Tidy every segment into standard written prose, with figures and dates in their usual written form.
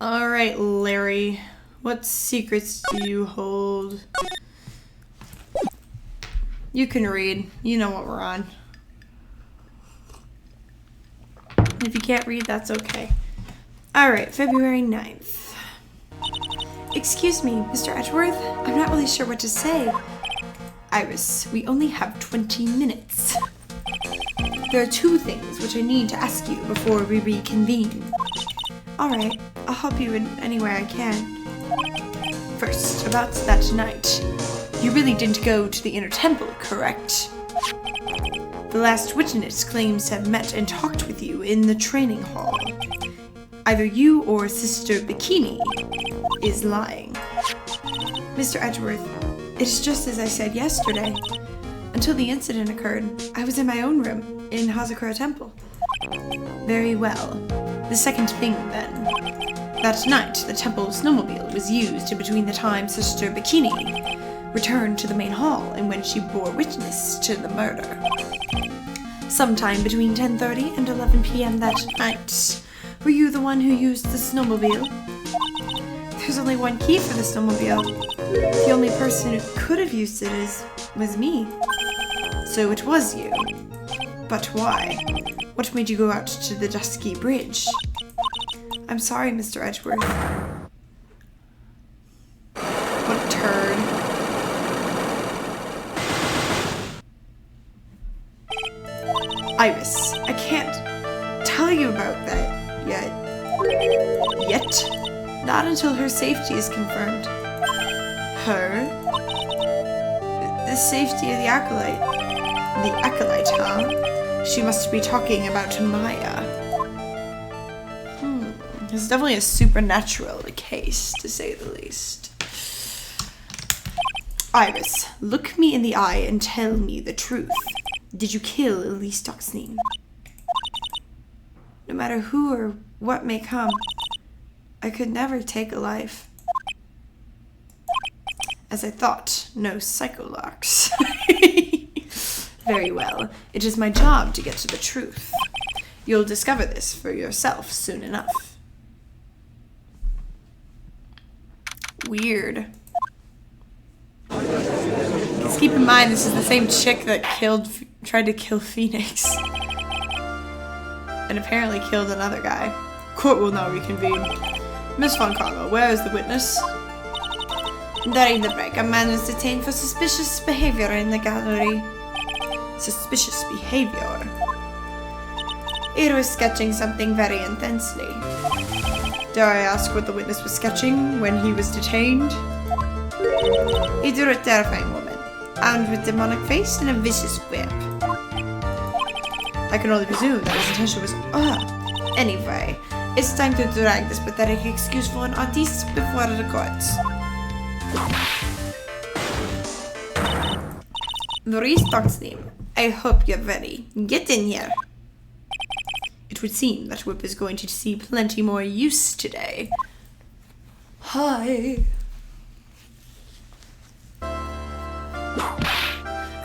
Alright, Larry. What secrets do you hold? You can read. You know what we're on. If you can't read, that's okay. Alright, February 9th. Excuse me, Mr. Edgeworth. I'm not really sure what to say. Iris, we only have 20 minutes. There are two things which I need to ask you before we reconvene. Alright, I'll help you in any way I can. First, about that night. You really didn't go to the inner temple, correct? The last witness claims to have met and talked with you in the training hall. Either you or Sister Bikini is lying. Mr. Edgeworth, it's just as I said yesterday. Until the incident occurred, I was in my own room in Hazakura Temple. Very well. The second thing, then. That night, the temple snowmobile was used in between the time Sister Bikini returned to the main hall and when she bore witness to the murder. Sometime between 10:30 and 11 p.m. that night. Were you the one who used the snowmobile? There's only one key for the snowmobile. The only person who could have used it was me. So it was you. But why? What made you go out to the Dusky Bridge? I'm sorry, Mr. Edgeworth. What a turd. Iris, I can't tell you about that yet. Not until her safety is confirmed. Her? The safety of the Acolyte. The Acolyte, huh? She must be talking about Maya. It's definitely a supernatural case, to say the least. Iris, look me in the eye and tell me the truth. Did you kill Elise Doxnine? No matter who or what may come, I could never take a life. As I thought, no psycholocks. Very well. It is my job to get to the truth. You'll discover this for yourself soon enough. Weird. Just keep in mind, this is the same chick that tried to kill Phoenix. And apparently killed another guy. Court will now reconvene. Miss Von Karma, where is the witness? During the break, a man was detained for suspicious behavior in the gallery. Suspicious behavior? He was sketching something very intensely. Dare I ask what the witness was sketching when he was detained? He drew a terrifying woman, armed with demonic face and a vicious whip. I can only presume that his intention was Anyway, it's time to drag this pathetic excuse for an artiste before the courts. Maurice Doxnine, I hope you're ready. Get in here. It would seem that Whip is going to see plenty more use today. Hi.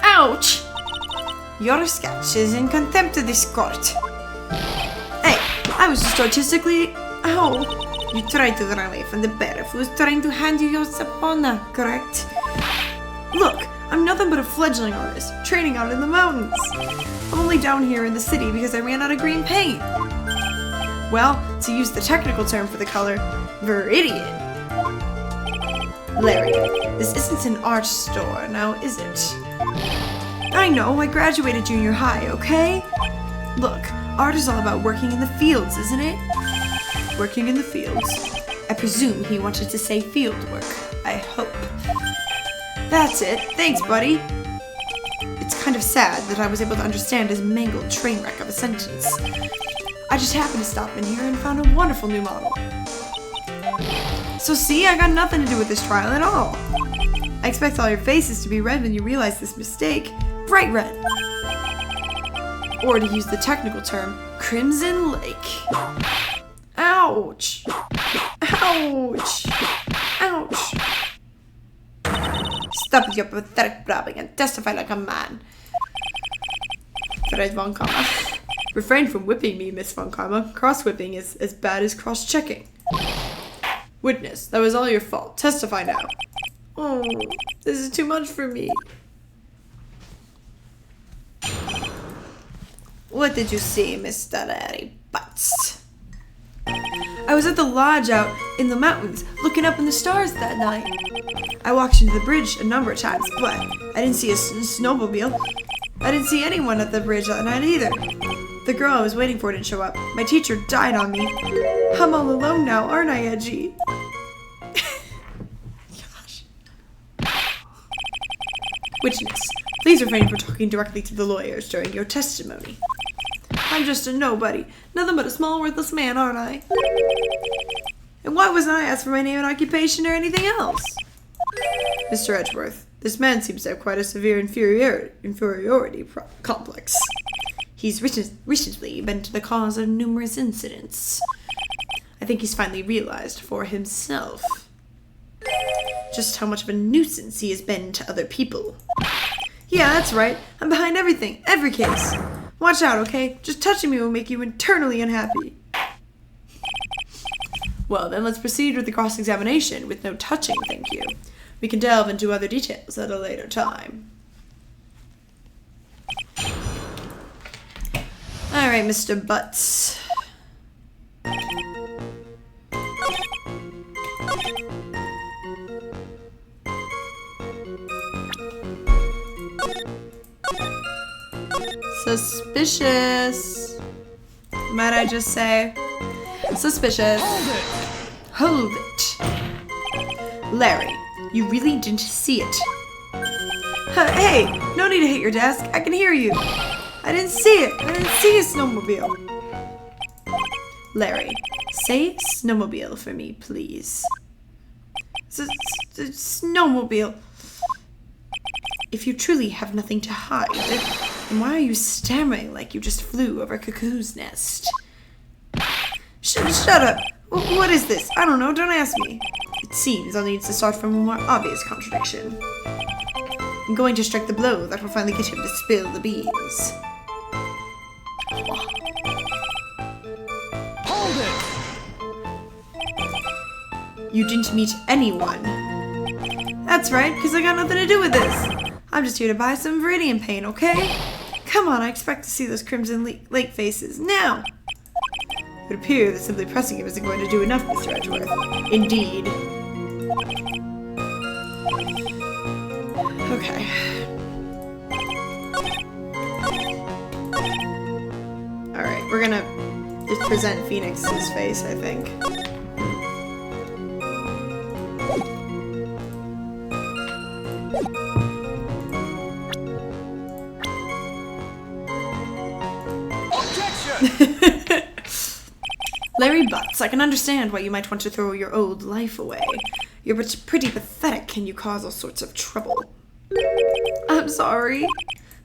Ouch! Your sketch is in contempt of this court. Hey, I was just artistically... Ow! You tried to run away from the bear who was trying to hand you your sapona, correct? Look, I'm nothing but a fledgling artist, training out in the mountains. I'm only down here in the city because I ran out of green paint. Well, to use the technical term for the color, viridian. Larry, this isn't an art store, now is it? I know, I graduated junior high, okay? Look, art is all about working in the fields, isn't it? Working in the fields. I presume he wanted to say field work. I hope. That's it. Thanks, buddy. It's kind of sad that I was able to understand his mangled train wreck of a sentence. I just happened to stop in here and found a wonderful new model. So see, I got nothing to do with this trial at all. I expect all your faces to be red when you realize this mistake. Bright red. Or to use the technical term, Crimson Lake. Ouch. Ouch. Ouch. Stop with your pathetic blabbing and testify like a man. Fred Von Karma. Refrain from whipping me, Miss Von Karma. Cross-whipping is as bad as cross-checking. Witness, that was all your fault. Testify now. Oh, this is too much for me. What did you see, Mr. Larry Butz? I was at the lodge out in the mountains, looking up in the stars that night. I walked into the bridge a number of times, but I didn't see a snowmobile. I didn't see anyone at the bridge that night either. The girl I was waiting for didn't show up. My teacher died on me. I'm all alone now, aren't I, Edgy? Gosh. Witness, please refrain from talking directly to the lawyers during your testimony. I'm just a nobody. Nothing but a small, worthless man, aren't I? And why wasn't I asked for my name and occupation or anything else? Mr. Edgeworth, this man seems to have quite a severe inferiority complex. He's recently been the cause of numerous incidents. I think he's finally realized for himself just how much of a nuisance he has been to other people. Yeah, that's right. I'm behind everything, every case. Watch out, okay? Just touching me will make you internally unhappy. Well, then let's proceed with the cross-examination with no touching, thank you. We can delve into other details at a later time. Alright, Mr. Butz. Suspicious. Might I just say? Suspicious. Hold it. Larry, you really didn't see it. Hey, no need to hit your desk. I can hear you. I didn't see it. I didn't see a snowmobile. Larry, say snowmobile for me, please. Snowmobile. If you truly have nothing to hide, then why are you stammering like you just flew over Cuckoo's nest? Shut up. What is this? I don't know. Don't ask me. It seems I'll need to start from a more obvious contradiction. I'm going to strike the blow that will finally get him to spill the beans. Hold it! You didn't meet anyone. That's right, because I got nothing to do with this. I'm just here to buy some Viridian paint, okay? Come on, I expect to see those Crimson Lake faces now. It would appear that simply pressing him isn't going to do enough, Mr. Edgeworth. Indeed. Okay. Alright, we're gonna just present Phoenix's face, I think. Larry Butz, I can understand why you might want to throw your old life away. You're pretty pathetic and you cause all sorts of trouble. I'm sorry.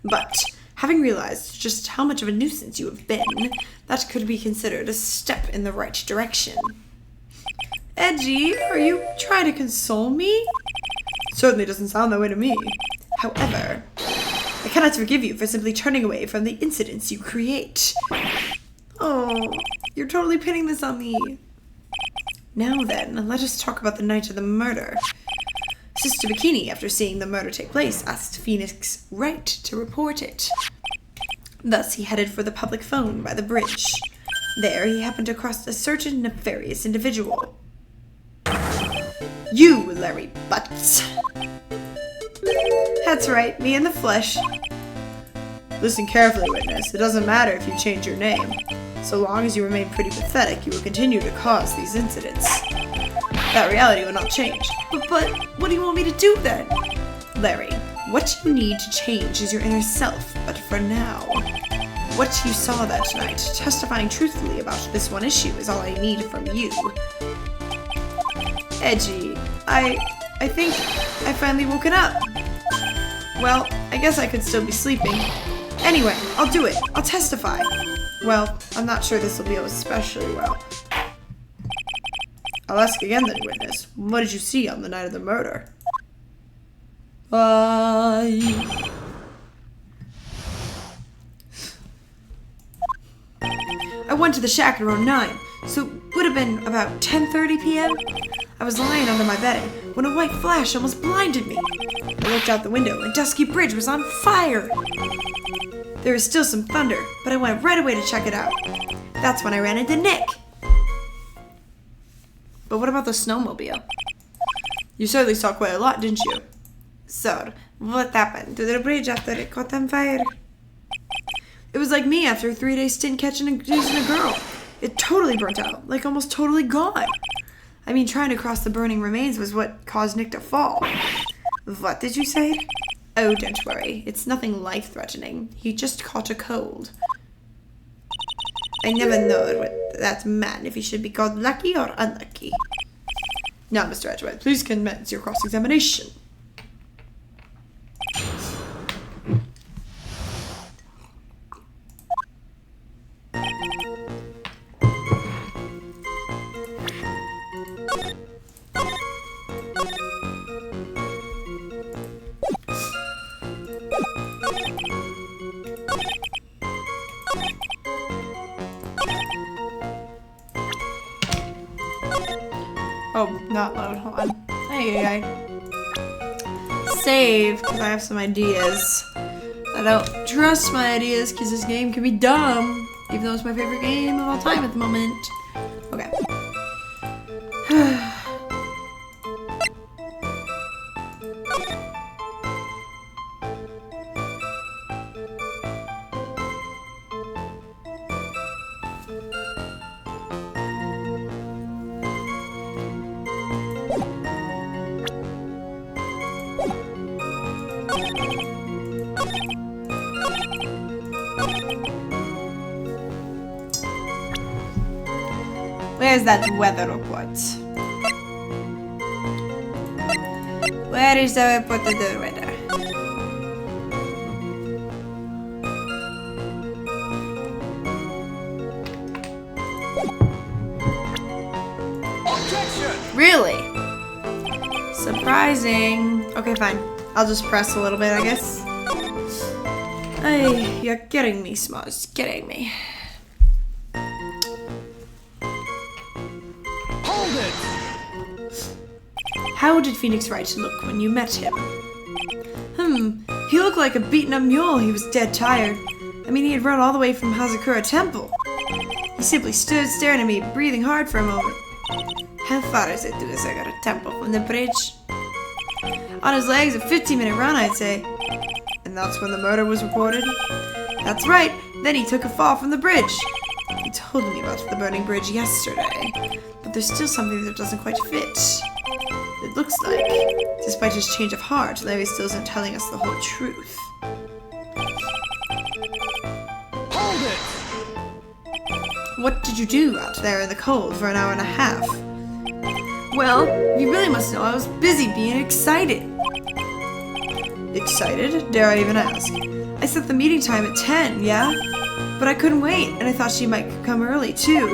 But, having realized just how much of a nuisance you have been, that could be considered a step in the right direction. Edgy, are you trying to console me? Certainly doesn't sound that way to me. However, I cannot forgive you for simply turning away from the incidents you create. Oh, you're totally pinning this on me. Now then, let us talk about the night of the murder. Sister Bikini, after seeing the murder take place, asked Phoenix Wright to report it. Thus, he headed for the public phone by the bridge. There, he happened to cross a certain nefarious individual. You, Larry Butz. That's right, me in the flesh. Listen carefully, witness. It doesn't matter if you change your name. So long as you remain pretty pathetic, you will continue to cause these incidents. That reality will not change. But what do you want me to do then? Larry, what you need to change is your inner self, but for now, what you saw that night, testifying truthfully about this one issue, is all I need from you. Edgy, I think I finally woken up. Well, I guess I could still be sleeping. Anyway, I'll do it. I'll testify. Well, I'm not sure this will be especially well. I'll ask again then, witness. What did you see on the night of the murder? I went to the shack at around 9, so it would have been about 10:30 p.m. I was lying under my bedding when a white flash almost blinded me. I looked out the window and Dusky Bridge was on fire. There was still some thunder, but I went right away to check it out. That's when I ran into Nick. But what about the snowmobile? You certainly saw quite a lot, didn't you? So, what happened to the bridge after it caught on fire? It was like me after a 3-day stint catching and using a girl. It totally burnt out, like almost totally gone. I mean, trying to cross the burning remains was what caused Nick to fall. What did you say? Oh, don't worry. It's nothing life-threatening. He just caught a cold. I never know what that meant, if he should be called lucky or unlucky. Now, Mr. Edgeworth, please commence your cross-examination. Oh, not load. Hold on. Hey. Save, because I have some ideas. I don't trust my ideas, because this game can be dumb. Even though it's my favorite game of all time at the moment. Okay. Where's that weather report? Where is the report of the weather? Objection! Really? Surprising. Okay, fine. I'll just press a little bit, I guess. Ay, you're getting me, Smoz. Getting me. Hold it! How did Phoenix Wright look when you met him? He looked like a beaten-up mule. He was dead tired. I mean, he had run all the way from Hazakura Temple. He simply stood staring at me, breathing hard for a moment. How far is it to Hazakura Temple from the bridge? On his legs, a 15-minute run, I'd say. And that's when the murder was reported? That's right. Then he took a fall from the bridge. He told me about the burning bridge yesterday. But there's still something that doesn't quite fit. It looks like, despite his change of heart, Larry still isn't telling us the whole truth. Hold it! What did you do out there in the cold for an hour and a half? Well, you really must know I was busy being excited. Excited? Dare I even ask? I set the meeting time at 10, yeah? But I couldn't wait, and I thought she might come early, too.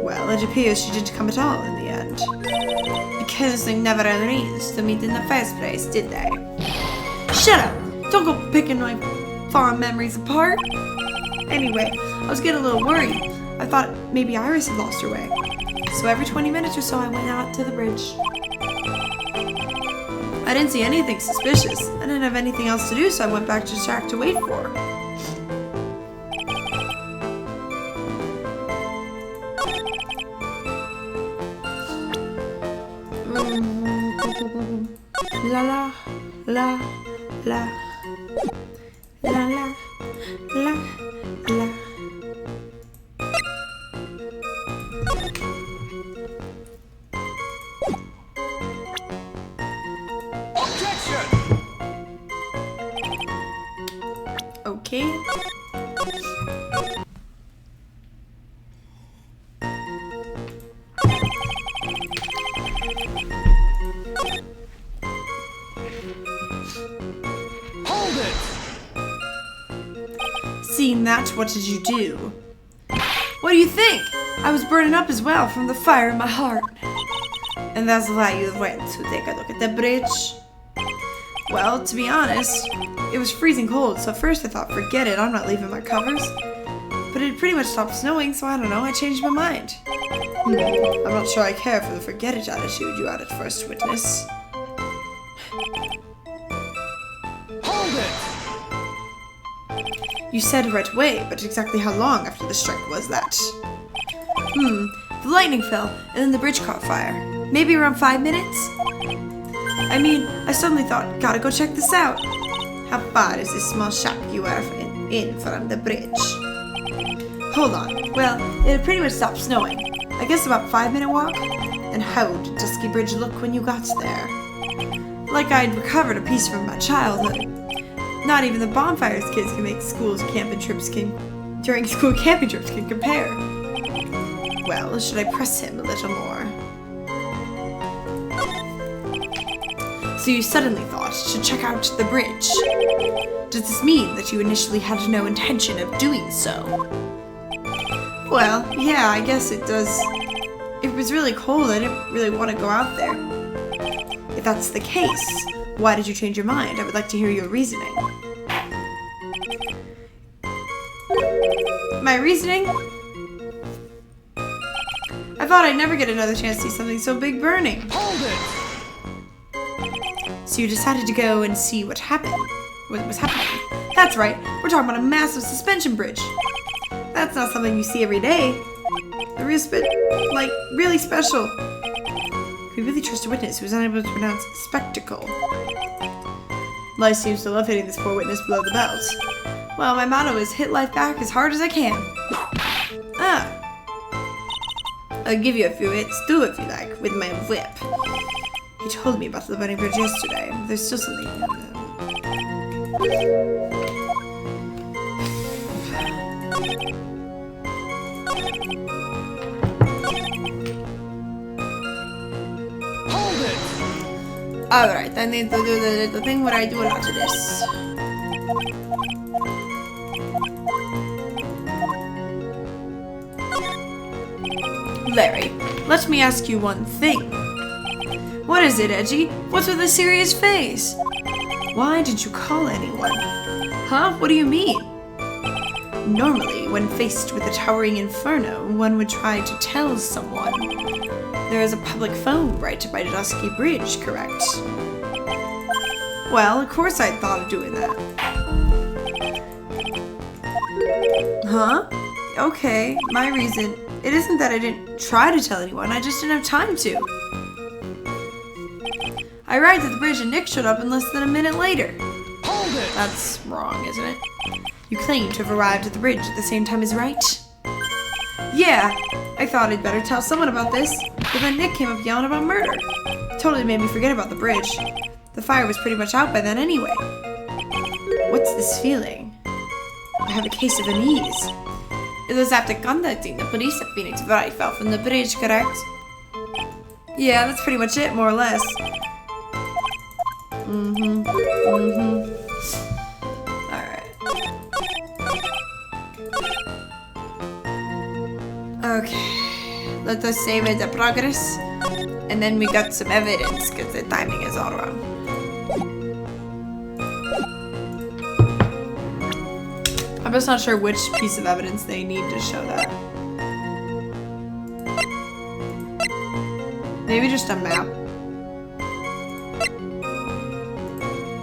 Well, it appears she didn't come at all in the end. Because they never arranged to meet in the first place, did they? Shut up! Don't go picking my fond memories apart! Anyway, I was getting a little worried. I thought maybe Iris had lost her way. So every 20 minutes or so I went out to the bridge. I didn't see anything suspicious. I didn't have anything else to do, so I went back to the shack to wait for her. La la la la la la la la. Objection! Okay. Hold it! Seeing that, what did you do? What do you think? I was burning up as well from the fire in my heart. And that's why you went to take a look at the bridge? Well, to be honest, it was freezing cold, so at first I thought, forget it, I'm not leaving my covers. but it pretty much stopped snowing, so I don't know, I changed my mind. I'm not sure I care for the forget it attitude you had at first, witness. Hold it! You said right away, but exactly how long after the strike was that? The lightning fell, and then the bridge caught fire. Maybe around 5 minutes? I mean, I suddenly thought, gotta go check this out. How far is this small shop you are in from the bridge? Hold on. Well, it had pretty much stopped snowing. I guess about 5-minute walk? And how did Dusky Bridge look when you got there? Like I'd recovered a piece from my childhood. Not even the bonfires kids can make during school camping trips can compare. Well, should I press him a little more? So you suddenly thought to check out the bridge. Does this mean that you initially had no intention of doing so? Well, yeah, I guess it does. It was really cold, I didn't really want to go out there. If that's the case, why did you change your mind? I would like to hear your reasoning. My reasoning? I thought I'd never get another chance to see something so big burning. Hold it! So you decided to go and see what happened. What was happening? That's right, we're talking about a massive suspension bridge. That's not something you see every day. Really special. Can we really trust a witness who is unable to pronounce spectacle? Life seems to love hitting this poor witness below the belt. Well, my motto is hit life back as hard as I can. I'll give you a few hits too if you like, with my whip. He told me about the burning bridge yesterday. There's still something. Hold it! Alright, I need to do the little thing where I do a lot of this. Larry, let me ask you one thing. What is it, Edgy? What's with the serious face? Why didn't you call anyone? Huh? What do you mean? Normally, when faced with a towering inferno, one would try to tell someone. There is a public phone right by Dusky Bridge, correct? Well, of course I thought of doing that. Huh? Okay, my reason. It isn't that I didn't try to tell anyone, I just didn't have time to. I arrived at the bridge and Nick showed up in less than a minute later. Hold it! That's wrong, isn't it? You claim to have arrived at the bridge at the same time as right? Yeah, I thought I'd better tell someone about this, but then Nick came up yelling about murder. Totally made me forget about the bridge. The fire was pretty much out by then anyway. What's this feeling? I have a case of unease. It was after contacting the police at Phoenix that I fell from the bridge, correct? Yeah, that's pretty much it, more or less. Alright. Okay. Let us save the progress. And then we got some evidence, because the timing is all wrong. I'm just not sure which piece of evidence they need to show that. Maybe just a map.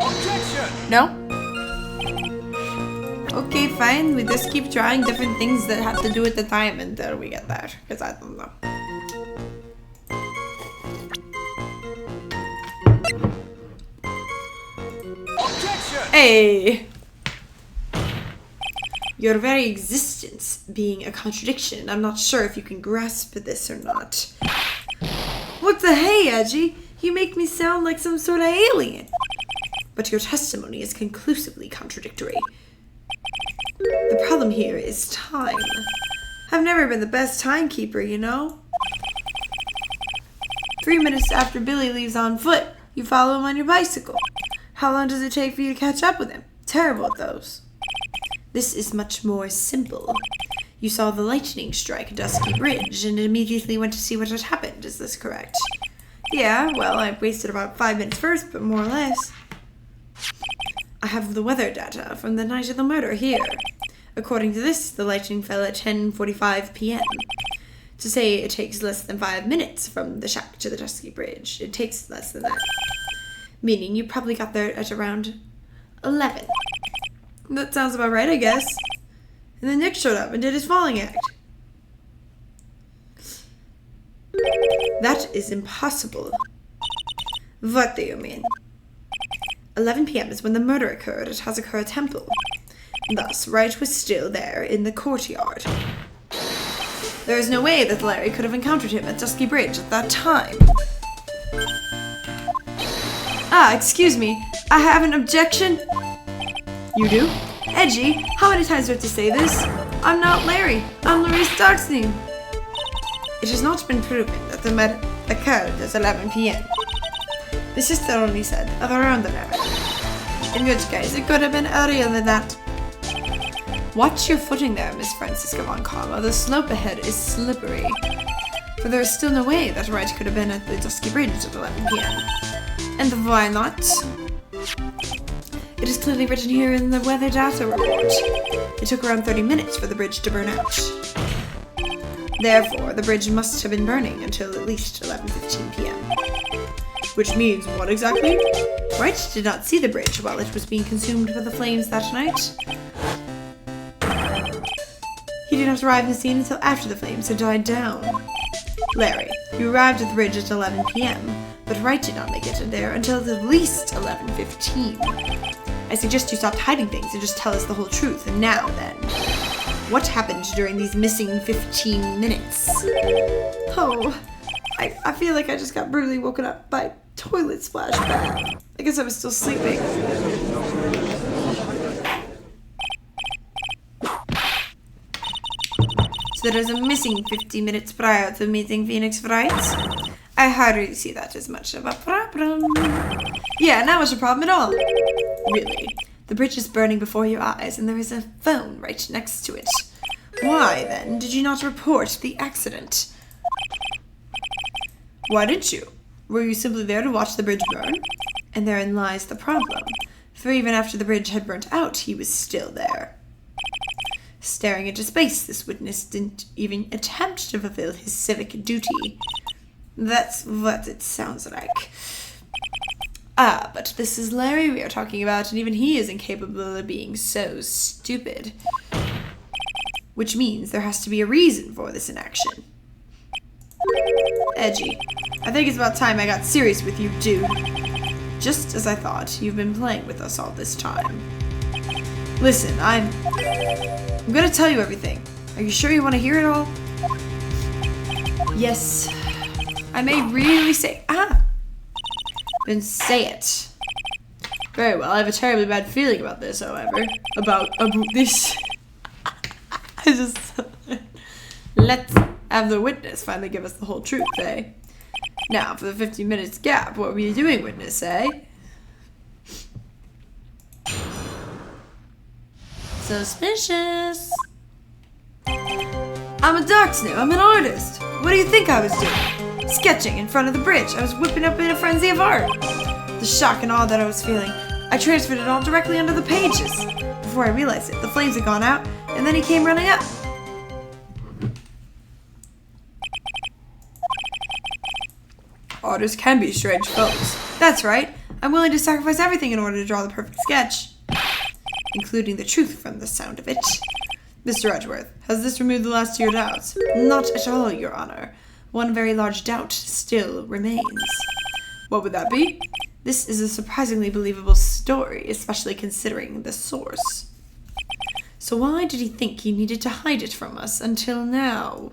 Objection! No? Okay, fine. We just keep trying different things that have to do with the time until we get there. Because I don't know. Objection! Hey! Your very existence being a contradiction. I'm not sure if you can grasp this or not. What the hey, Edgy? You make me sound like some sort of alien. But your testimony is conclusively contradictory. The problem here is time. I've never been the best timekeeper, you know? 3 minutes after Billy leaves on foot, you follow him on your bicycle. How long does it take for you to catch up with him? Terrible at those. This is much more simple. You saw the lightning strike Dusky Bridge and immediately went to see what had happened. Is this correct? Yeah, well, I wasted about 5 minutes first, but more or less. I have the weather data from the night of the murder here. According to this, the lightning fell at 10:45 p.m. To say it takes less than 5 minutes from the shack to the Dusky Bridge, it takes less than that. Meaning you probably got there at around 11. That sounds about right, I guess. And then Nick showed up and did his falling act. That is impossible. What do you mean? 11 p.m. is when the murder occurred at Hazakura Temple. Thus, Wright was still there in the courtyard. There is no way that Larry could have encountered him at Dusky Bridge at that time. Ah, excuse me. I have an objection. You do? Edgy, how many times do I have to say this? I'm not Larry. I'm Larry's dog's name. It has not been proven that the murder occurred at 11 p.m. The sister only said of around an hour. In which case, it could have been earlier than that. Watch your footing there, Miss Francisca von Karma. The slope ahead is slippery. For there is still no way that Wright could have been at the Dusky Bridge at 11 p.m. And why not? It is clearly written here in the weather data report. It took around 30 minutes for the bridge to burn out. Therefore, the bridge must have been burning until at least 11:15 p.m. Which means what exactly? Wright did not see the bridge while it was being consumed by the flames that night. He did not arrive at the scene until after the flames had died down. Larry, you arrived at the bridge at 11 p.m., but Wright did not make it there until at least 11:15. I suggest you stop hiding things and just tell us the whole truth. And now then, what happened during these missing 15 minutes? Oh, I feel like I just got brutally woken up by toilet splashback. I guess I was still sleeping. So there is a missing 50 minutes prior to meeting Phoenix Wright? I hardly see that as much of a problem. Yeah, not much of a problem at all. Really. The bridge is burning before your eyes and there is a phone right next to it. Why, then, did you not report the accident? Why didn't you? Were you simply there to watch the bridge burn? And therein lies the problem. For even after the bridge had burnt out, he was still there. Staring into space, this witness didn't even attempt to fulfill his civic duty. That's what it sounds like. Ah, but this is Larry we are talking about, and even he is incapable of being so stupid. Which means there has to be a reason for this inaction. Edgy, I think it's about time I got serious with you, dude. Just as I thought, you've been playing with us all this time. Listen, I'm gonna tell you everything. Are you sure you want to hear it all? Yes. I may really say... Then say it. Very well, I have a terribly bad feeling about this, however. About this. Let's have the witness finally give us the whole truth, eh? Now, for the 15 minutes gap, what were you doing, witness, eh? Suspicious. I'm a darksnip. I'm an artist. What do you think I was doing? Sketching in front of the bridge. I was whipping up in a frenzy of art. The shock and awe that I was feeling, I transferred it all directly onto the pages. Before I realized it, the flames had gone out, and then he came running up. Artists can be strange folks. That's right. I'm willing to sacrifice everything in order to draw the perfect sketch. Including the truth from the sound of it. Mr. Edgeworth, has this removed the last of your doubts? Not at all, Your Honor. One very large doubt still remains. What would that be? This is a surprisingly believable story, especially considering the source. So why did he think he needed to hide it from us until now?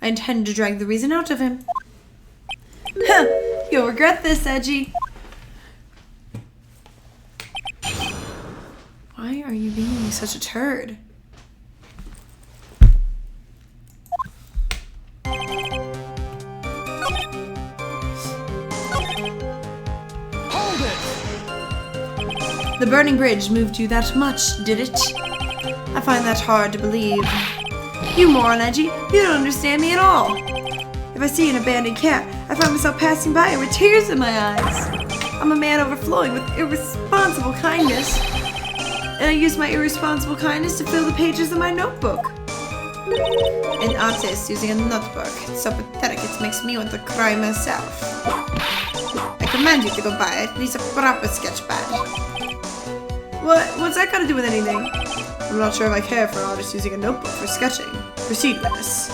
I intend to drag the reason out of him. Huh, you'll regret this, Edgy. Why are you being such a turd? Hold it! The burning bridge moved you that much, did it? I find that hard to believe. You moron, Edgy, you don't understand me at all. If I see an abandoned cat, I find myself passing by it with tears in my eyes. I'm a man overflowing with irresponsible kindness. and I used my irresponsible kindness to fill the pages of my notebook. An artist using a notebook. It's so pathetic it makes me want to cry myself. I command you to go buy at least a proper sketch pad. What's that got to do with anything? I'm not sure if I care for an artist using a notebook for sketching. Proceed, witness.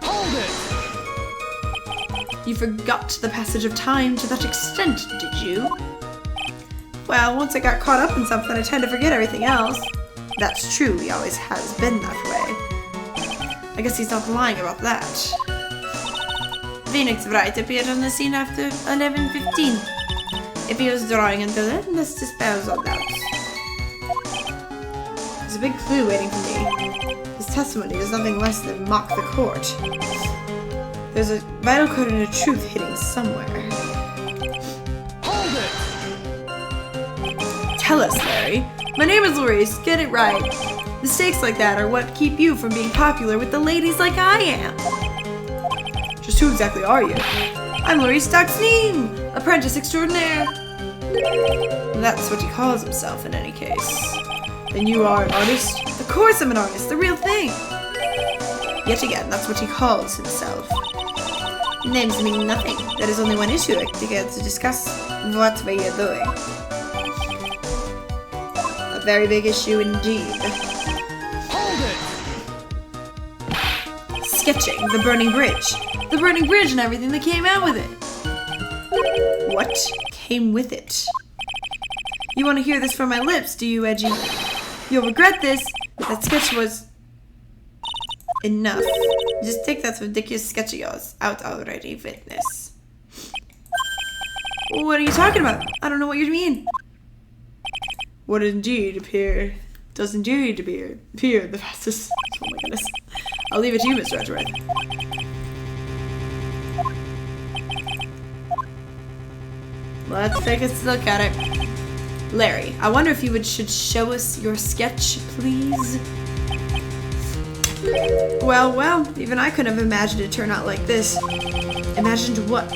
Hold it! You forgot the passage of time to that extent, did you? Well, once I got caught up in something, I tend to forget everything else. That's true, he always has been that way. I guess he's not lying about that. Phoenix Wright appeared on the scene after 11:15. If he was drawing until then, let's dispose of doubts. There's a big clue waiting for me. His testimony is nothing less than mock the court. There's a vital code and a truth hitting somewhere. Hold it! Tell us, Larry. My name is Louise. Get it right. Mistakes like that are what keep you from being popular with the ladies like I am. Just who exactly are you? I'm Larry Stuxneem, apprentice extraordinaire. That's what he calls himself in any case. Then you are an artist? Of course I'm an artist, the real thing. Yet again, that's what he calls himself. Names mean nothing. There is only one issue to get to discuss. What were you doing? A very big issue indeed. Hold it! Sketching the burning bridge. The burning bridge and everything that came out with it. What came with it? You want to hear this from my lips, do you, Edgy? You'll regret this. That sketch was... enough. Just take that ridiculous sketch of yours out already, witness. What are you talking about? I don't know what you mean. What indeed does indeed appear the fastest. Oh my goodness. I'll leave it to you, Mr. Edgeworth. Let's take a look at it. Larry, I wonder if you should show us your sketch, please? Well, even I couldn't have imagined it turn out like this. Imagined what?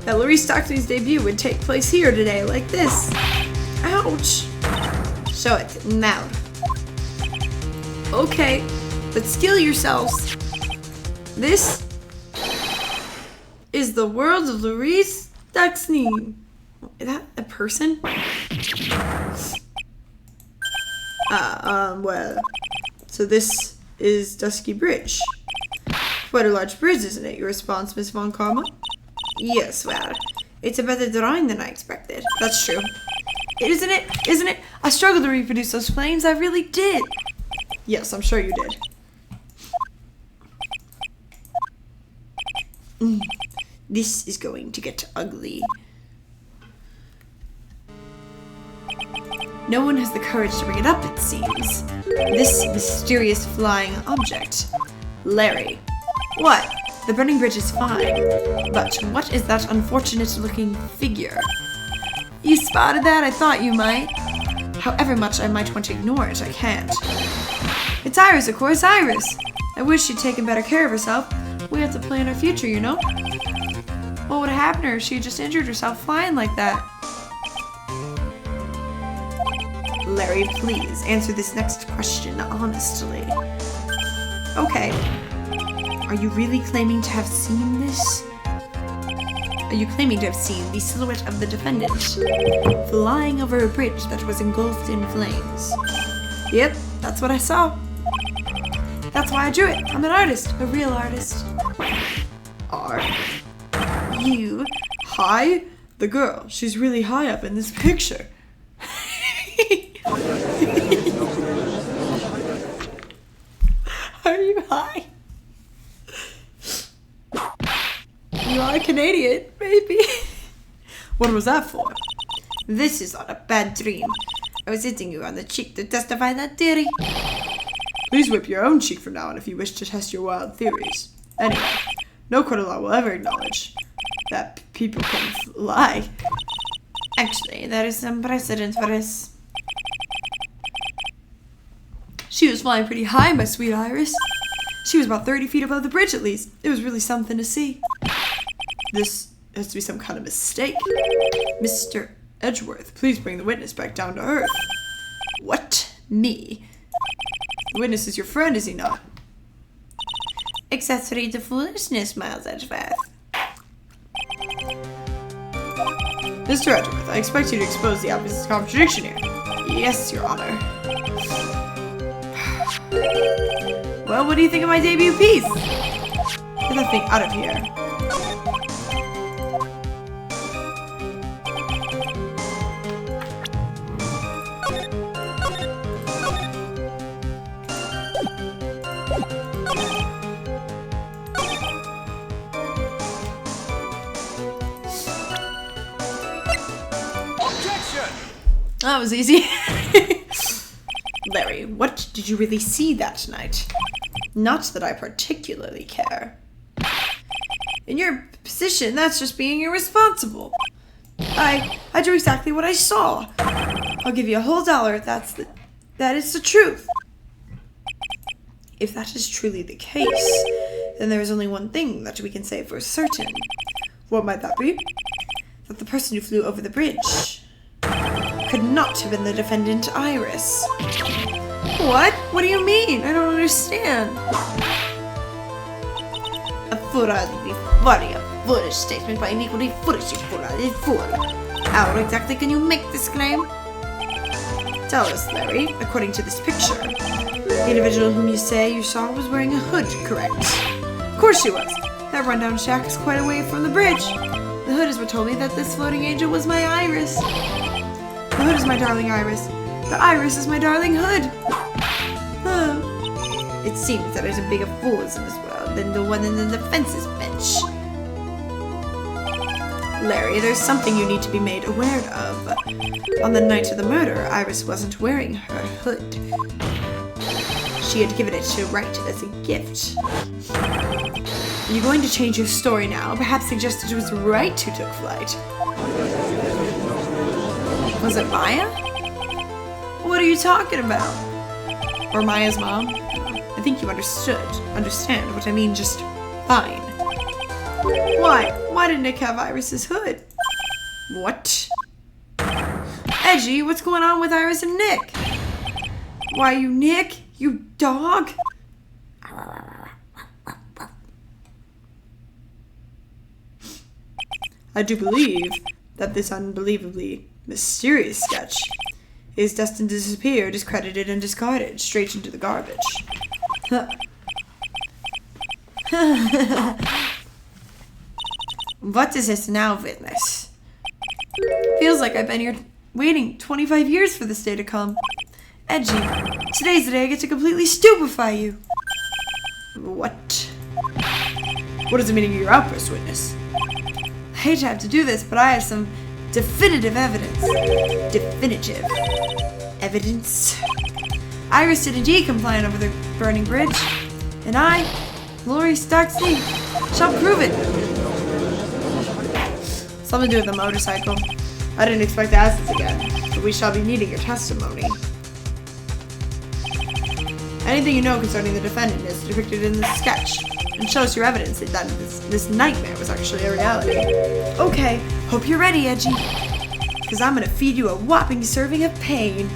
That Larry Stockton's debut would take place here today, like this. Ouch. Show it, now. Okay, but skill yourselves. This is the world of Louise Stuxneem. Is that a person? Well, so this is Dusky Bridge. Quite a large bridge, isn't it? Your response, Miss Von Karma? Yes, well, it's a better drawing than I expected. That's true. Isn't it? I struggled to reproduce those flames, I really did. Yes, I'm sure you did. This is going to get ugly. No one has the courage to bring it up, it seems. This mysterious flying object. Larry. What? The burning bridge is fine. But what is that unfortunate-looking figure? You spotted that? I thought you might. However much I might want to ignore it, I can't. It's Iris, of course, Iris. I wish she'd taken better care of herself. We have to plan our future, you know? What would have happened to her if she had just injured herself flying like that? Larry, please answer this next question honestly. Okay. Are you really claiming to have seen this? Are you claiming to have seen the silhouette of the defendant flying over a bridge that was engulfed in flames? Yep, that's what I saw. That's why I drew it. I'm an artist, a real artist. Are you high? The girl, she's really high up in this picture. Are you high? You are Canadian, maybe. What was that for? This is not a bad dream. I was hitting you on the cheek to testify that theory. Please whip your own cheek from now on if you wish to test your wild theories. Anyway, no court of law will ever acknowledge that people can lie. Actually, there is some precedent for this. She was flying pretty high, my sweet Iris. She was about 30 feet above the bridge at least. It was really something to see. This has to be some kind of mistake. Mr. Edgeworth, please bring the witness back down to earth. What? Me? The witness is your friend, is he not? Accessory to foolishness, Miles Edgeworth. Mr. Edgeworth, I expect you to expose the obvious contradiction here. Yes, Your Honor. Well, what do you think of my debut piece? Get that thing out of here. That was easy. Larry, what did you really see that night? Not that I particularly care. In your position, that's just being irresponsible. I drew exactly what I saw. I'll give you a whole $1. That is the truth. If that is truly the case, then there is only one thing that we can say for certain. What might that be? That the person who flew over the bridge could not have been the defendant, Iris. What? What do you mean? I don't understand. A foolish statement by an equally foolish fool. How exactly can you make this claim? Tell us, Larry. According to this picture, the individual whom you say you saw was wearing a hood, correct? Of course she was. That rundown shack is quite away from the bridge. The hood is what told me that this floating angel was my Iris. The hood is my darling Iris. The Iris is my darling hood. Oh. It seems that there's a bigger fools in this world than the one in the defense's bench. Larry, there's something you need to be made aware of. On the night of the murder, Iris wasn't wearing her hood. She had given it to Wright as a gift. Are you going to change your story now? Perhaps suggest it was Wright who took flight. Was it Maya? What are you talking about? Or Maya's mom? I think you understand what I mean just fine. Why? Why did Nick have Iris's hood? What? Edgy, what's going on with Iris and Nick? Why, you Nick? You dog? I do believe that this unbelievably mysterious sketch is destined to disappear, discredited, and discarded straight into the garbage. What is this now, witness? Feels like I've been here waiting 25 years for this day to come. Edgy, today's the day I get to completely stupefy you. What? What is the meaning of your outburst, witness? I hate to have to do this, but I have some definitive evidence. Definitive evidence. Iris did indeed come flying over the burning bridge, and I, Lori Starksy, shall prove it. Something to do with the motorcycle. I didn't expect to ask this again, but we shall be needing your testimony. Anything you know concerning the defendant is depicted in this sketch, and shows your evidence that this nightmare was actually a reality. Okay, hope you're ready, Edgy, because I'm gonna feed you a whopping serving of pain.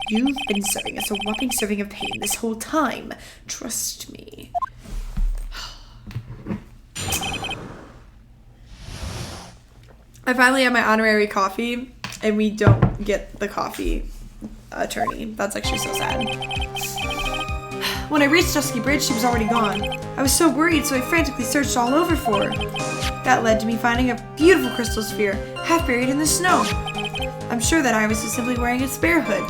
You've been serving us a whopping serving of pain this whole time. Trust me. I finally have my honorary coffee, and we don't get the coffee attorney. That's actually so sad. When I reached Dusky Bridge, she was already gone. I was so worried, so I frantically searched all over for her. That led to me finding a beautiful crystal sphere, half buried in the snow. I'm sure that Iris was simply wearing a spare hood.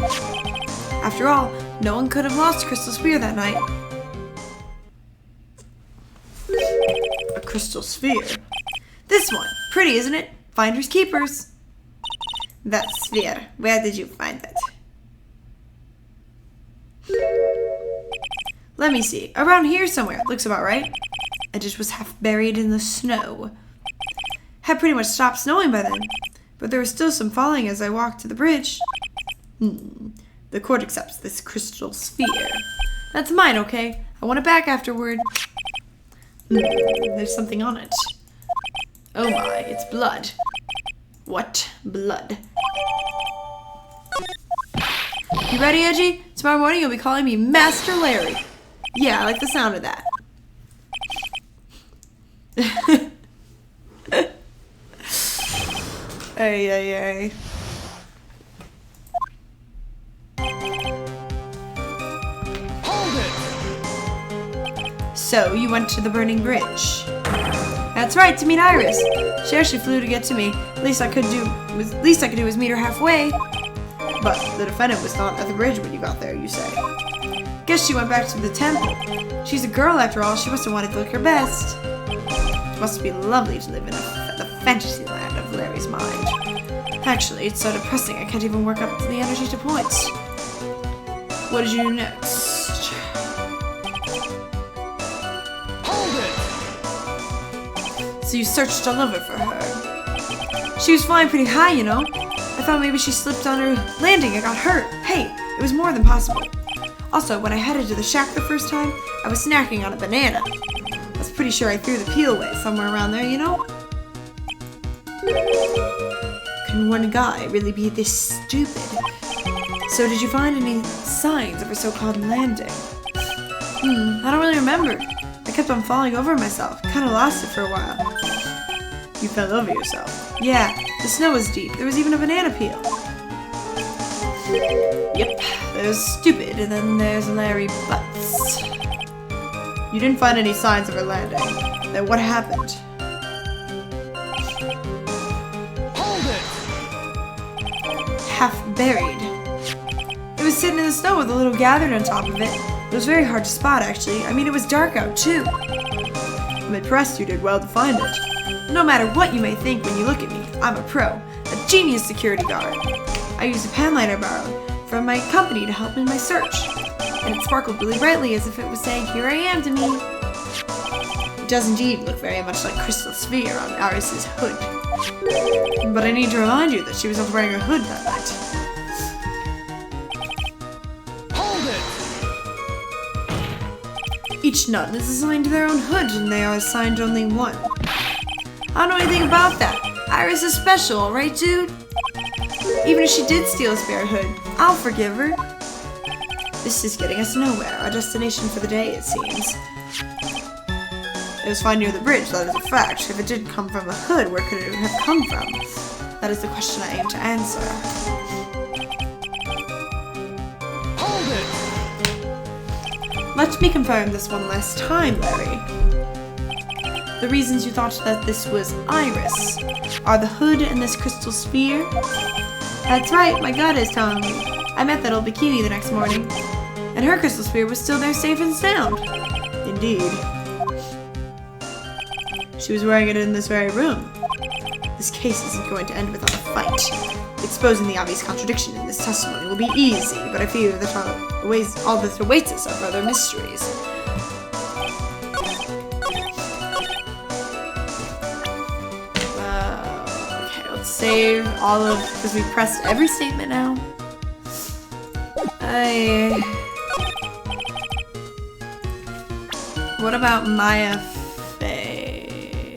After all, no one could have lost a crystal sphere that night. A crystal sphere? This one. Pretty, isn't it? Finders keepers. That sphere. Where did you find it? Let me see. Around here somewhere. Looks about right. It just was half buried in the snow. Had pretty much stopped snowing by then, but there was still some falling as I walked to the bridge. The court accepts this crystal sphere. That's mine, okay? I want it back afterward. There's something on it. Oh my, it's blood. What? Blood. You ready, Edgy? Tomorrow morning you'll be calling me Master Larry. Yeah, I like the sound of that. Ay, ay, ay. So, you went to the burning bridge. That's right, to meet Iris. She actually flew to get to me. Least I could do was meet her halfway. But the defendant was not at the bridge when you got there, you say. Guess she went back to the temple. She's a girl after all, she must have wanted to look her best. It must be lovely to live in the fantasy land of Larry's mind. Actually, it's so depressing I can't even work up the energy to points. What did you do next? So you searched all over for her. She was flying pretty high, you know. I thought maybe she slipped on her landing and got hurt. Hey, it was more than possible. Also, when I headed to the shack the first time, I was snacking on a banana. I was pretty sure I threw the peel away somewhere around there, you know? Can one guy really be this stupid? So did you find any signs of her so-called landing? I don't really remember. I kept on falling over myself. Kinda lost it for a while. You fell over yourself? Yeah, the snow was deep. There was even a banana peel. Yep, there's Stupid, and then there's Larry Butz. You didn't find any signs of her landing. Then what happened? Hold it! Half buried. It was sitting in the snow with a little gathered on top of it. It was very hard to spot, actually. I mean, it was dark out, too. I'm impressed you did well to find it. No matter what you may think when you look at me, I'm a pro. A genius security guard. I used a pen light I borrowed from my company to help in my search. And it sparkled really brightly as if it was saying, "Here I am" to me. It does indeed look very much like Crystal Sphere on Iris's hood. But I need to remind you that she was not wearing a hood that night. Each nun is assigned their own hood, and they are assigned only one. I don't know anything about that. Iris is special, right, dude? Even if she did steal a spare hood, I'll forgive her. This is getting us nowhere. Our destination for the day, it seems. It was found near the bridge, that is a fact. If it did come from a hood, where could it have come from? That is the question I aim to answer. Let me confirm this one last time, Larry. The reasons you thought that this was Iris are the hood and this crystal sphere? That's right, my gut is telling me. I met that old bikini the next morning, and her crystal sphere was still there safe and sound. Indeed. She was wearing it in this very room. This case isn't going to end without a fight. Exposing the obvious contradiction in this testimony will be easy, but I fear that all that awaits us are further mysteries. Okay, let's save all of, because we pressed every statement now. What about Maya Faye?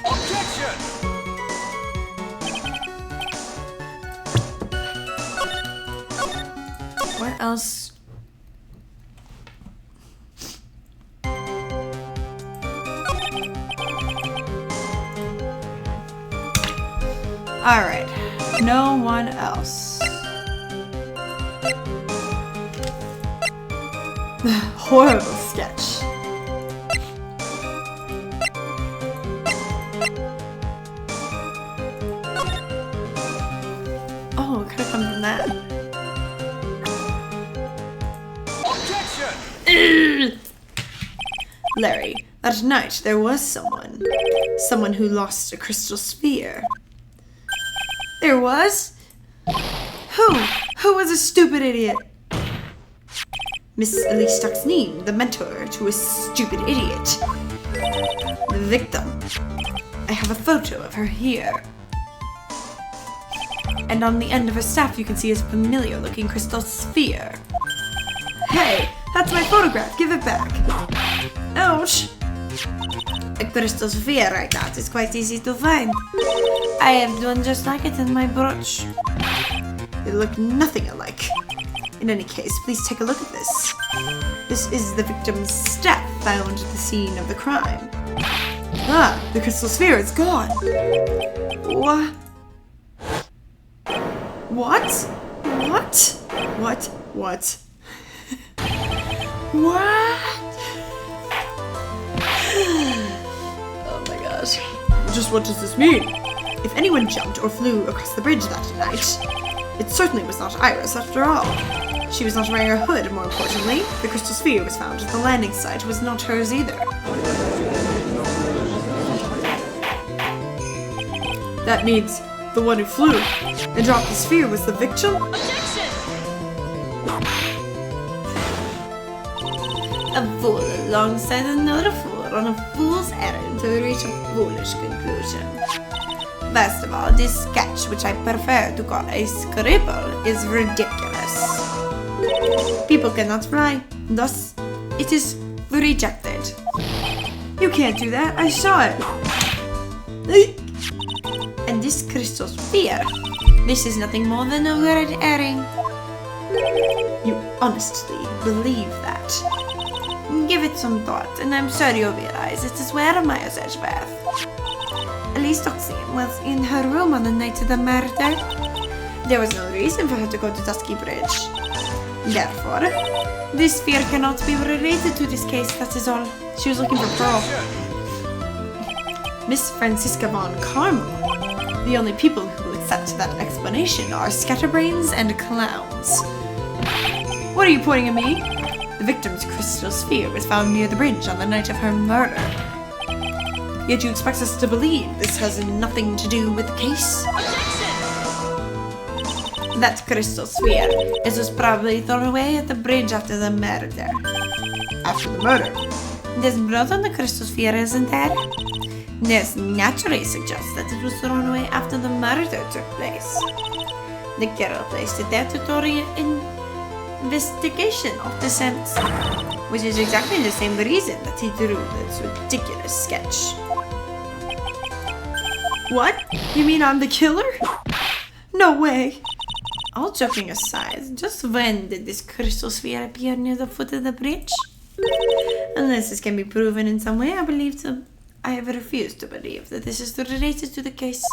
Objection! What else? Alright, no one else. Horrible sketch. Oh, it could have come from that. Objection! Larry, that night there was someone who lost a crystal sphere. There was? Who was a stupid idiot? Miss Elise Stuxneen, the mentor to a stupid idiot. The victim. I have a photo of her here. And on the end of her staff you can see a familiar looking crystal sphere. Hey, that's my photograph, give it back. Ouch. A crystal sphere like that is quite easy to find. I have one just like it in my brooch. They look nothing alike. In any case, please take a look at this. This is the victim's staff found at the scene of the crime. Ah, the crystal sphere is gone. What? What? What? What? What? What? Oh my gosh. Just what does this mean? If anyone jumped or flew across the bridge that night, it certainly was not Iris after all. She was not wearing a hood, and more importantly, the crystal sphere was found at the landing site was not hers either. That means the one who flew and dropped the sphere was the victim? Objection! A fool alongside another fool on a fool's errand to reach a foolish conclusion. First of all, this sketch, which I prefer to call a scribble, is ridiculous. People cannot fly, thus it is rejected. You can't do that, I saw it. And this crystal sphere, this is nothing more than a red herring. You honestly believe that? Give it some thought, and I'm sure you'll realize it is where Maya's Edgeworth. Elise Toxin was in her room on the night of the murder. There was no reason for her to go to Dusky Bridge. Therefore, this sphere cannot be related to this case, that is all. She was looking for Pearl. Miss Francisca von Carmel. The only people who will accept that explanation are scatterbrains and clowns. What are you pointing at me? The victim's crystal sphere was found near the bridge on the night of her murder. Yet you expect us to believe this has nothing to do with the case? That crystal sphere, it was probably thrown away at the bridge after the murder. After the murder? There's blood on the crystal sphere, isn't there? This naturally suggests that it was thrown away after the murder took place. The killer placed it there to thorough investigation of the sense, which is exactly the same reason that he drew this ridiculous sketch. What? You mean I'm the killer? No way! All joking aside, just when did this crystal sphere appear near the foot of the bridge? Unless this can be proven in some way, I have refused to believe that this is related to the case.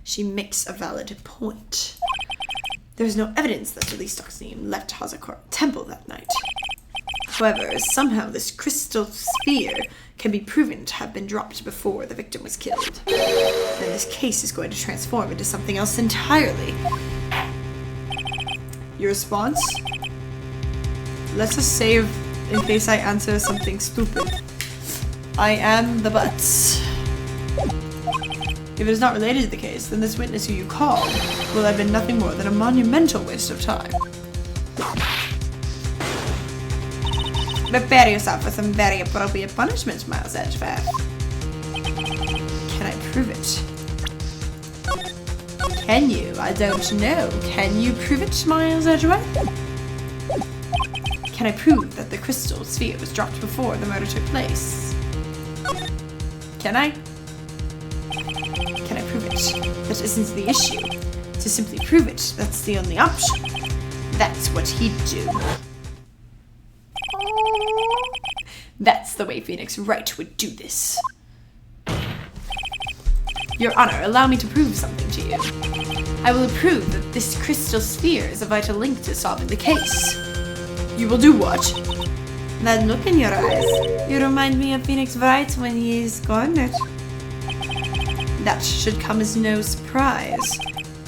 She makes a valid point. There is no evidence that Elise Toxin left Hazakor Temple that night. However, somehow this crystal sphere can be proven to have been dropped before the victim was killed. Then this case is going to transform into something else entirely. Your response? Let's just save in case I answer something stupid. I am the Butz. If it is not related to the case, then this witness who you called will have been nothing more than a monumental waste of time. Prepare yourself for some very appropriate punishment, Miles Edgeworth. Can I prove it? Can you? I don't know. Can you prove it, Miles Edgeworth? Can I prove that the crystal sphere was dropped before the murder took place? Can I? Can I prove it? That isn't the issue. To simply prove it, that's the only option. That's what he'd do. That's the way Phoenix Wright would do this. Your Honor, allow me to prove something to you. I will prove that this crystal sphere is a vital link to solving the case. You will do what? That look in your eyes. You remind me of Phoenix Wright when he is cornered. That should come as no surprise,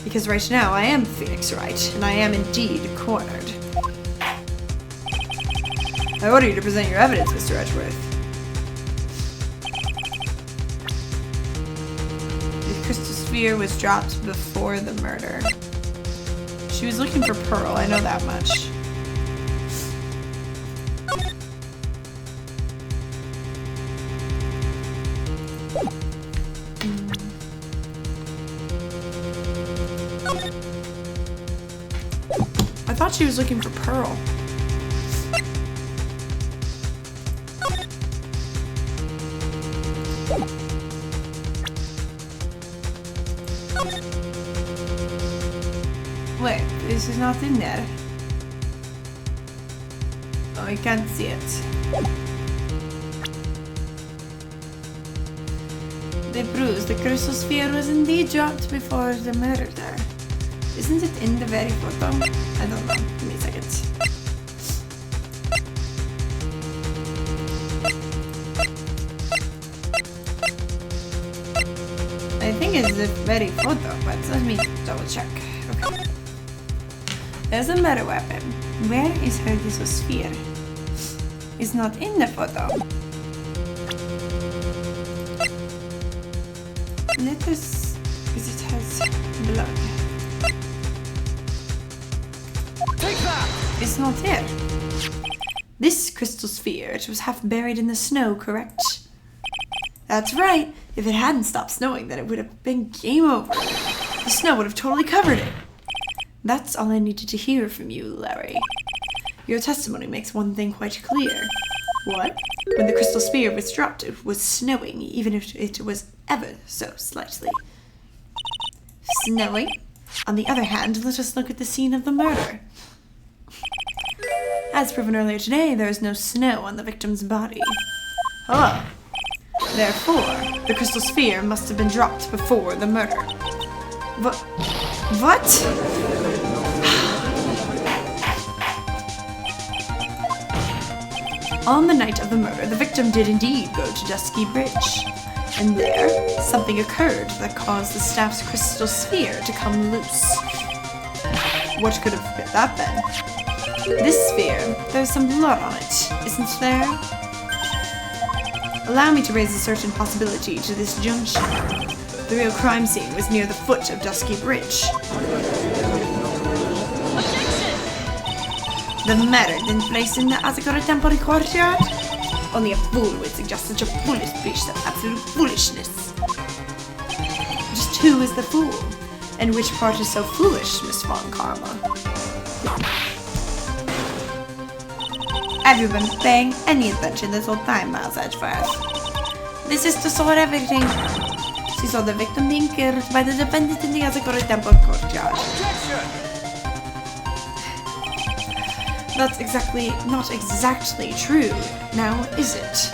because right now I am Phoenix Wright, and I am indeed cornered. I order you to present your evidence, Mr. Edgeworth. The crystal sphere was dropped before the murder. She was looking for Pearl, I know that much. I thought she was looking for Pearl. This is not in there. Oh, I can't see it. They proves the crystal sphere was indeed dropped before the murder there. Isn't it in the very photo? I don't know. Give me a second. I think it's the very photo, but let me double check. Okay. There's a murder weapon. Where is her crystal sphere? It's not in the photo. Let us, because it has blood. Take that! It's not here. This crystal sphere, it was half buried in the snow, correct? That's right. If it hadn't stopped snowing, then it would have been game over. The snow would have totally covered it. That's all I needed to hear from you, Larry. Your testimony makes one thing quite clear. What? When the crystal sphere was dropped, it was snowing, even if it was ever so slightly. Snowing? On the other hand, let us look at the scene of the murder. As proven earlier today, there is no snow on the victim's body. Hello. Therefore, the crystal sphere must have been dropped before the murder. What? On the night of the murder, the victim did indeed go to Dusky Bridge. And there, something occurred that caused the staff's crystal sphere to come loose. What could have that been? This sphere, there's some blood on it, isn't there? Allow me to raise a certain possibility to this junction. The real crime scene was near the foot of Dusky Bridge. Objection! The murder didn't place in the Asakura Temple courtyard? Only a fool would suggest such a foolish piece of absolute foolishness. Just who is the fool? And which part is so foolish, Miss Von Karma? Have you been paying any attention this whole time, Miles Edgeworth? This is to sort everything. She saw the victim being killed by the defendant in the Asakura Temple courtyard. Objection! That's not exactly true, now is it?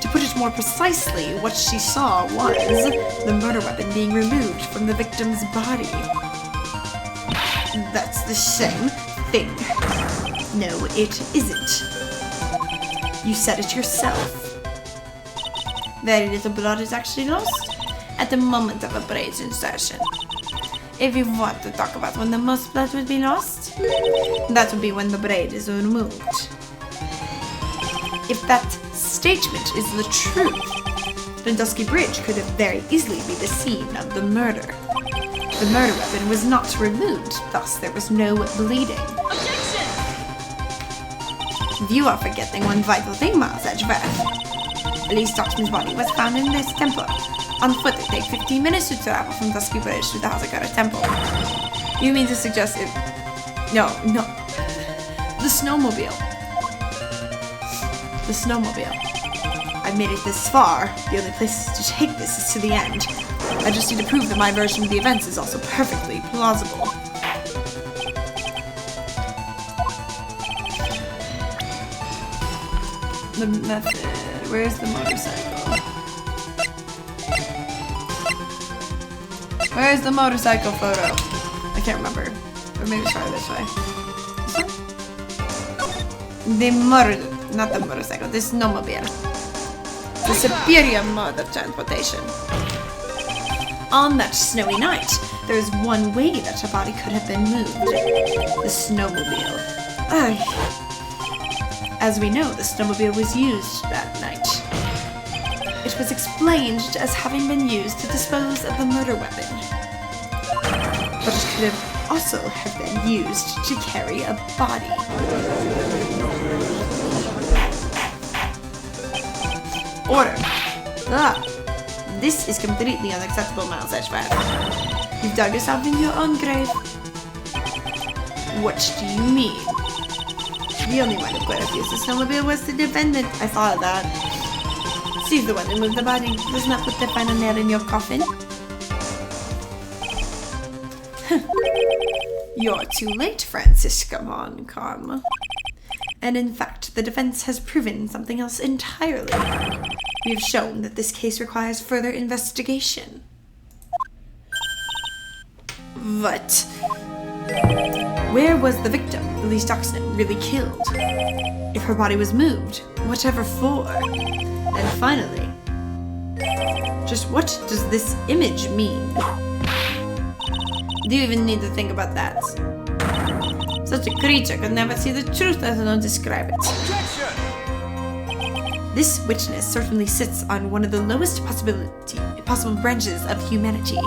To put it more precisely, what she saw was the murder weapon being removed from the victim's body. That's the same thing. No, it isn't. You said it yourself. Very little blood is actually lost at the moment of a braid's insertion. If you want to talk about when the most blood would be lost, that would be when the braid is removed. If that statement is the truth, then Dusky Bridge could have very easily be the scene of the murder. The murder weapon was not removed, thus there was no bleeding. Objection! You are forgetting one vital thing, Miles Edgeworth. Lee Stockton's body was found in this temple. On foot, it takes 15 minutes to travel from Dusky Bridge to the Hazakara Temple. You mean to suggest it... No. The snowmobile. The snowmobile. I've made it this far. The only place to take this is to the end. I just need to prove that my version of the events is also perfectly plausible. The method. Where's the motorcycle? Where's the motorcycle photo? I can't remember. Or maybe try this way. Not the motorcycle, the snowmobile. The superior mode of transportation. On that snowy night, there is one way that a body could have been moved. The snowmobile. As we know, the snowmobile was used that night. It was explained as having been used to dispose of the murder weapon. But it could have also have been used to carry a body. Order. This is completely unacceptable, Miles Edgeworth. You've dug yourself in your own grave. What do you mean? The only one who could have used the snowmobile was the defendant. I thought of that. She's the one who moved the body. Does not put the final nail in your coffin. You're too late, Francisca von Karma. And in fact, the defense has proven something else entirely. We have shown that this case requires further investigation. But where was the victim Elise Doxman really killed? If her body was moved, whatever for? And finally, just what does this image mean? Do you even need to think about that? Such a creature could never see the truth, let alone describe it. Objection! This witness certainly sits on one of the lowest possible branches of humanity.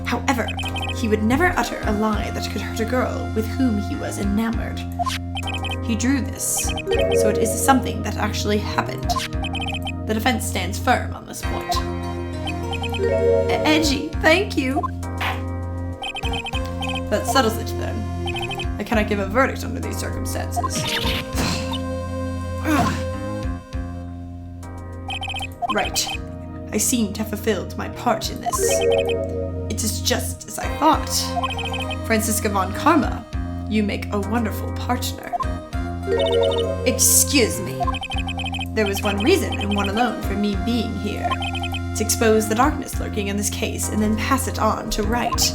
However, he would never utter a lie that could hurt a girl with whom he was enamored. He drew this, so it is something that actually happened. The defense stands firm on this point. Edgy, thank you. That settles it then. I cannot give a verdict under these circumstances. Right. I seem to have fulfilled my part in this. It is just as I thought. Francisca von Karma, you make a wonderful partner. Excuse me. There was one reason and one alone for me being here. To expose the darkness lurking in this case and then pass it on to Wright.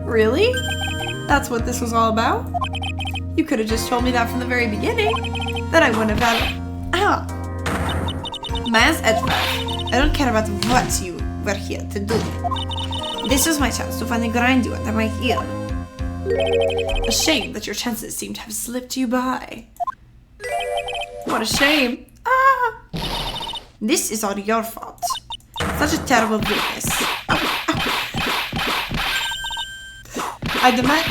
Really? That's what this was all about? You could have just told me that from the very beginning. Then I wouldn't have had... Ah! Miles Edgeworth, I don't care about what you were here to do. This was my chance to finally grind you under my heel. A shame that your chances seem to have slipped you by. What a shame. Ah! This is all your fault. Such a terrible witness. I demand...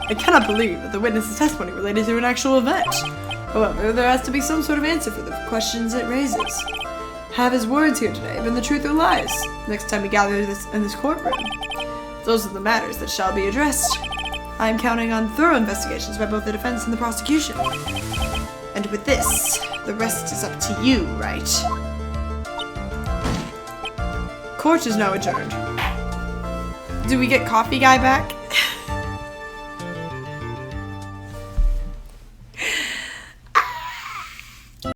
I cannot believe that the witness's testimony related to an actual event. However, there has to be some sort of answer for the questions it raises. Have his words here today been the truth or lies? Next time we gather in this courtroom. Those are the matters that shall be addressed. I am counting on thorough investigations by both the defense and the prosecution. And with this, the rest is up to you, Wright? Court is now adjourned. Do we get Coffee Guy back?